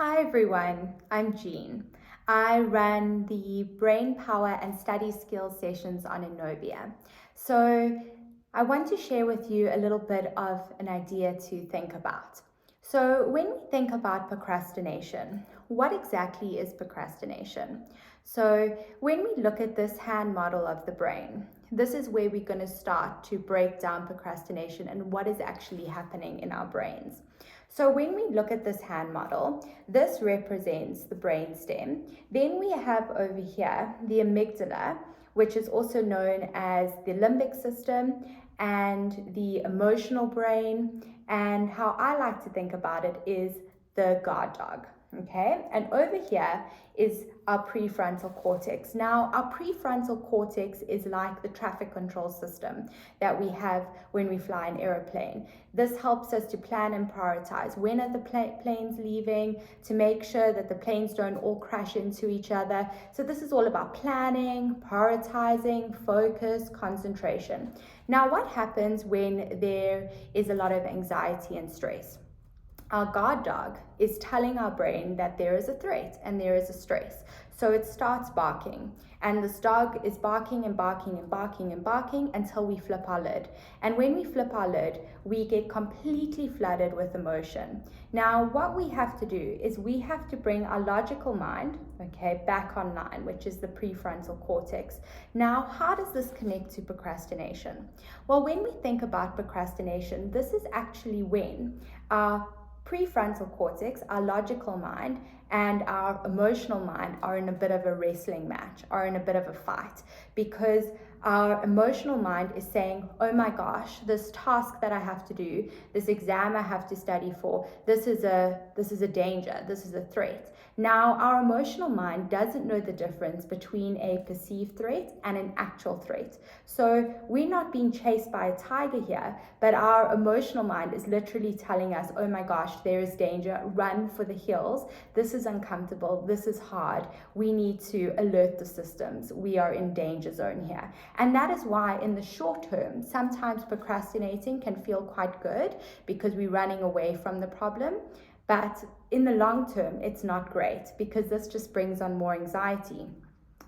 Hi everyone, I'm Jean. I run the Brain Power and Study Skills sessions on Innovia. So I want to share with you a little bit of an idea to think about. So when we think about procrastination, what exactly is procrastination? So when we look at this hand model of the brain, this is where we're going to start to break down procrastination and what is actually happening in our brains. So when we look at this hand model, this represents the brainstem. Then we have over here the amygdala, which is also known as the limbic system, and the emotional brain. And how I like to think about it is the guard dog. Okay, and over here is our prefrontal cortex. Now, our prefrontal cortex is like the traffic control system that we have when we fly an aeroplane. This helps us to plan and prioritize when are the planes leaving, to make sure that the planes don't all crash into each other. So this is all about planning, prioritizing, focus, concentration. Now, what happens when there is a lot of anxiety and stress? Our guard dog is telling our brain that there is a threat and there is a stress. So it starts barking, and this dog is barking and barking and barking and barking until we flip our lid. And when we flip our lid, we get completely flooded with emotion. Now, what we have to do is we have to bring our logical mind, back online, which is the prefrontal cortex. Now, how does this connect to procrastination? Well, when we think about procrastination, this is actually when our prefrontal cortex, our logical mind, and our emotional mind are in a bit of a wrestling match, are in a bit of a fight, because our emotional mind is saying, oh my gosh, this task that I have to do, this exam I have to study for, this is a danger, this is a threat. Now, our emotional mind doesn't know the difference between a perceived threat and an actual threat. So we're not being chased by a tiger here, but our emotional mind is literally telling us, oh my gosh, there is danger, run for the hills, this is uncomfortable, this is hard, we need to alert the systems, we are in danger zone here. And that is why in the short term, sometimes procrastinating can feel quite good because we're running away from the problem. But in the long term, it's not great because this just brings on more anxiety.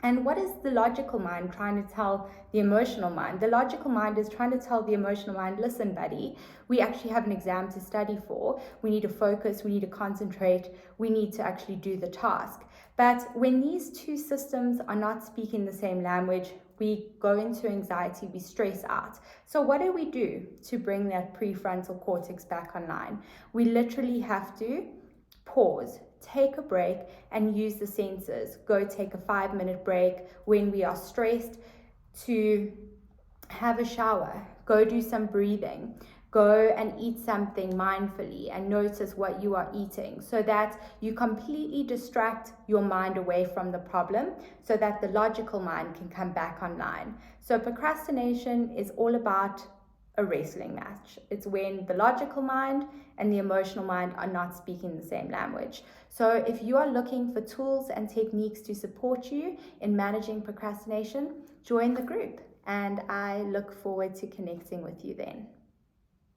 And what is the logical mind trying to tell the emotional mind? The logical mind is trying to tell the emotional mind, listen, buddy, we actually have an exam to study for. We need to focus, we need to concentrate, we need to actually do the task. But when these two systems are not speaking the same language, we go into anxiety, we stress out. So what do we do to bring that prefrontal cortex back online? We literally have to pause, take a break, and use the senses. Go take a 5-minute break when we are stressed, to have a shower, go do some breathing, go and eat something mindfully and notice what you are eating so that you completely distract your mind away from the problem so that the logical mind can come back online. So procrastination is all about a wrestling match. It's when the logical mind and the emotional mind are not speaking the same language. So if you are looking for tools and techniques to support you in managing procrastination, join the group, and I look forward to connecting with you then.